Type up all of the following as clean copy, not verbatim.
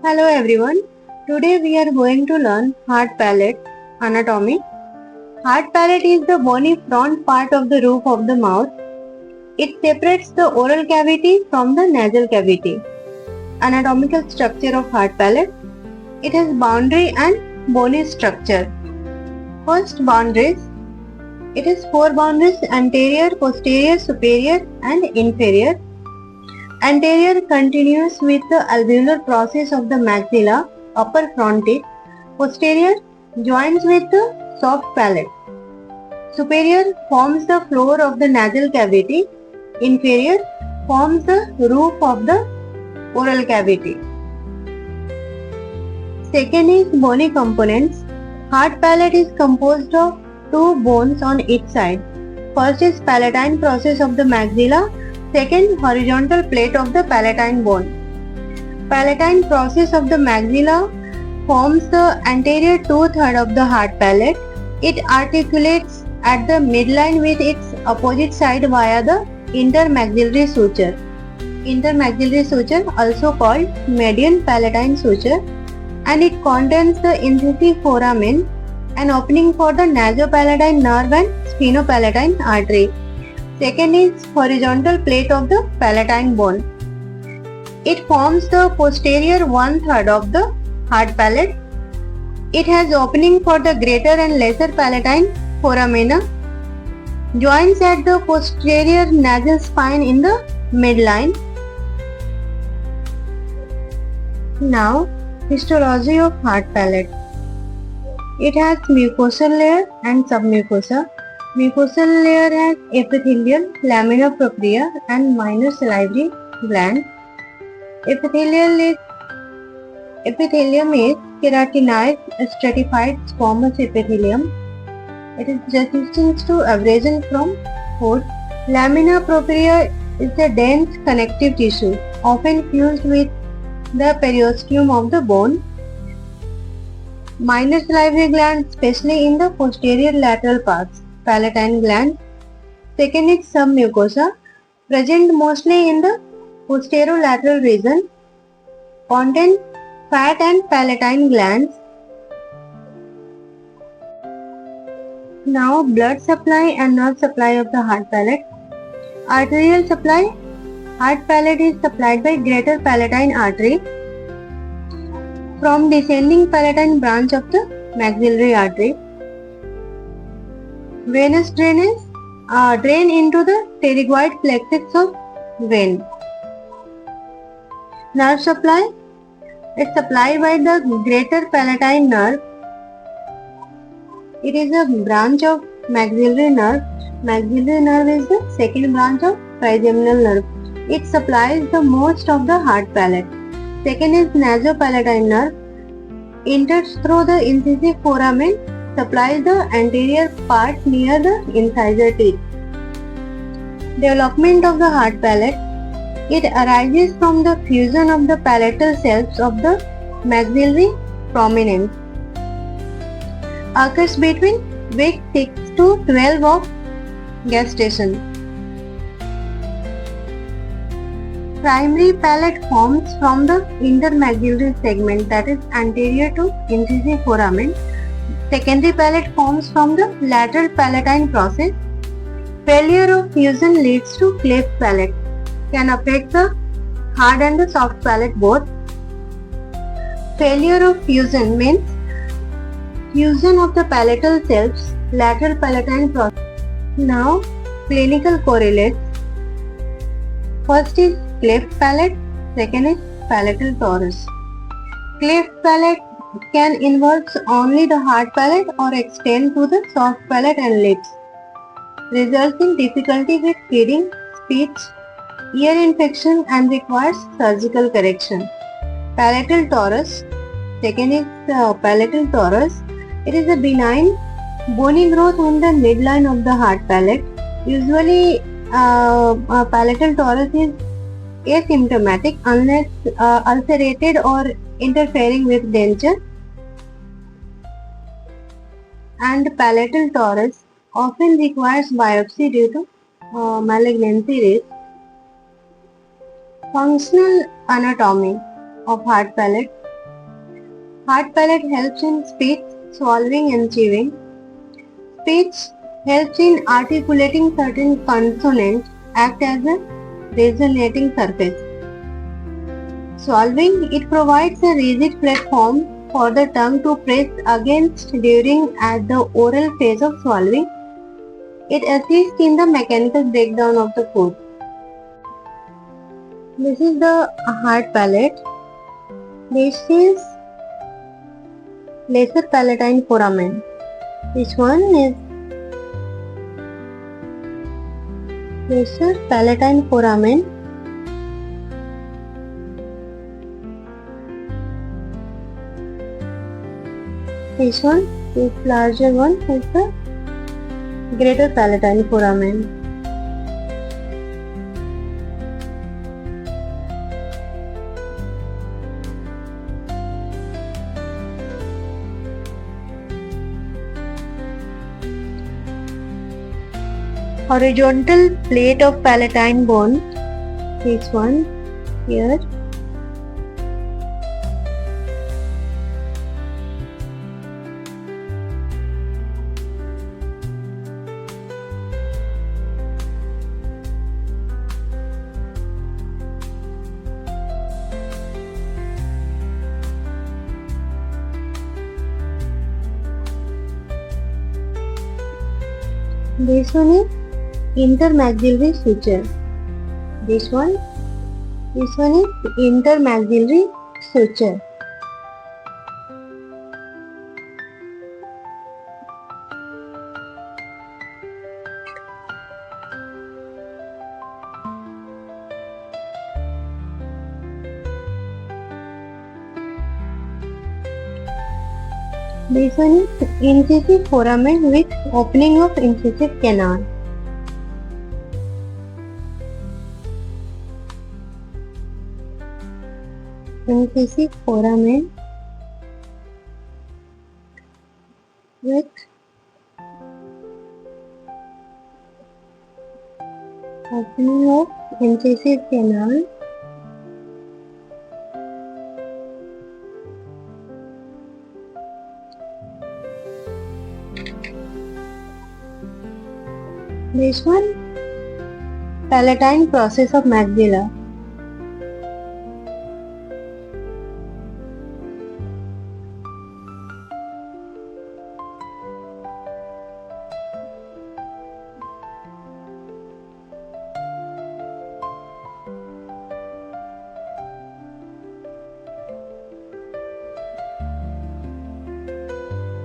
Hello everyone. Today we are going to learn hard palate anatomy. Hard palate is the bony front part of the roof of the mouth. It separates the oral cavity from the nasal cavity. Anatomical structure of hard palate. It has boundary and bony structure. First, boundaries. It has four boundaries: anterior, posterior, superior and inferior. Anterior continues with the alveolar process of the maxilla, upper front teeth. Posterior joins with the soft palate. Superior forms the floor of the nasal cavity. Inferior forms the roof of the oral cavity. Second is bony components. Hard palate is composed of two bones on each side. First is palatine process of the maxilla. Second, horizontal plate of the palatine bone. Palatine process of the maxilla forms the anterior two-thirds of the hard palate. It articulates at the midline with its opposite side via the intermaxillary suture. Intermaxillary suture, also called median palatine suture, and it contains the incisive foramen, an opening for the nasopalatine nerve and sphenopalatine artery. Second is horizontal plate of the palatine bone. It forms the posterior one-third of the hard palate. It has opening for the greater and lesser palatine foramina. Joins at the posterior nasal spine in the midline. Now, histology of hard palate. It has mucosal layer and submucosa. Mucosal layer has epithelial, lamina propria and minor salivary gland. Epithelium is keratinized, stratified squamous epithelium. It is resistant to abrasion from food. Lamina propria is a dense connective tissue, often fused with the periosteum of the bone. Minor salivary gland, especially in the posterior lateral parts. Palatine gland. Second is submucosa, present mostly in the posterolateral region, contain fat and palatine glands. Now, blood supply and nerve supply of the hard palate. Arterial supply. Hard palate is supplied by greater palatine artery from descending palatine branch of the maxillary artery. Venous drainage, drain into the pterygoid plexus of vein. Nerve supply is supplied by the greater palatine nerve. It is a branch of maxillary nerve. Maxillary nerve is the second branch of trigeminal nerve. It supplies the most of the hard palate. Second is nasopalatine nerve. Enters through the incisive foramen. Supplies the anterior part near the incisor teeth. Development of the hard palate. It arises from the fusion of the palatal cells of the maxillary prominence. Occurs between week 6 to 12 of gestation. Primary palate forms from the intermaxillary segment, that is anterior to incisive foramen. Secondary palate forms from the lateral palatine process. Failure of fusion leads to cleft palate. Can affect the hard and the soft palate both. Failure of fusion means fusion of the palatal cells, lateral palatine process. Now, clinical correlates. First is cleft palate, second is palatal torus. Cleft palate can involve only the hard palate or extend to the soft palate and lips. Results in difficulty with feeding, speech, ear infection and requires surgical correction. Palatal torus. Second is palatal torus. It is a benign bony growth on the midline of the hard palate. Usually palatal torus is asymptomatic unless ulcerated or interfering with denture, and palatal torus often requires biopsy due to malignancy risk. Functional anatomy of hard palate. Hard palate helps in speech, swallowing and chewing. Speech helps in articulating certain consonants, act as a resonating surface. Swallowing, it provides a rigid platform for the tongue to press against during at the oral phase of swallowing. It assists in the mechanical breakdown of the food. This is the hard palate. This is lesser palatine foramen. This one is lesser palatine foramen. This one, this larger one is the greater palatine foramen. Horizontal plate of palatine bone, this one here. This one is intermaxillary suture. This one is intermaxillary suture. This one is incisive foramen with opening of incisive canal. Incisive foramen with opening of incisive canal. This one, palatine process of maxilla.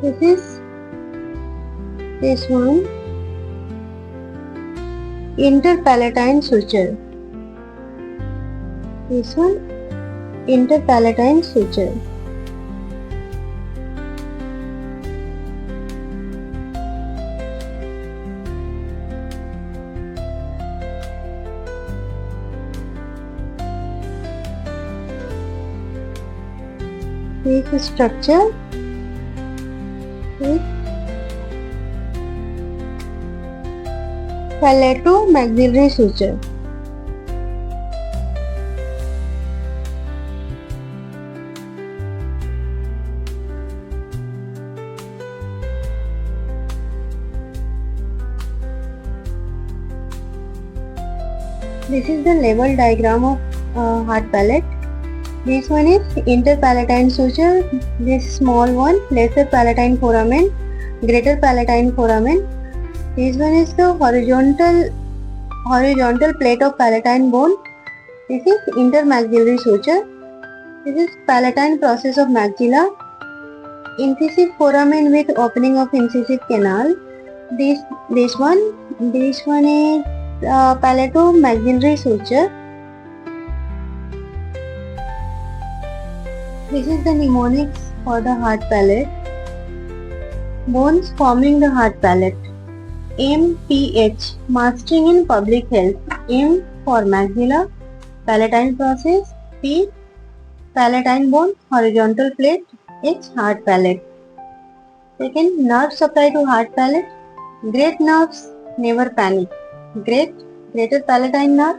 This is this one, interpalatine suture. This one, interpalatine suture. This structure is palato-maxillary suture. This is the level diagram of hard palate. This one is interpalatine suture. This small one, lesser palatine foramen, greater palatine foramen. This one is the horizontal plate of palatine bone. This is intermaxillary suture. This is palatine process of maxilla. Incisive foramen with opening of incisive canal. This one is palato-maxillary suture. This is the mnemonics for the hard palate. Bones forming the hard palate. MPH, Mastering in Public Health. M for maxilla, palatine process. P, palatine bone, horizontal plate. H, hard palate. Second, nerve supply to hard palate. Great nerves never panic. Greater palatine nerve.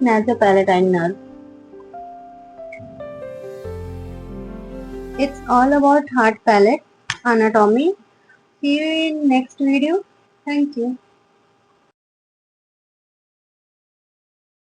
Nasopalatine nerve. It's all about heart palate anatomy. See you in next video. Thank you.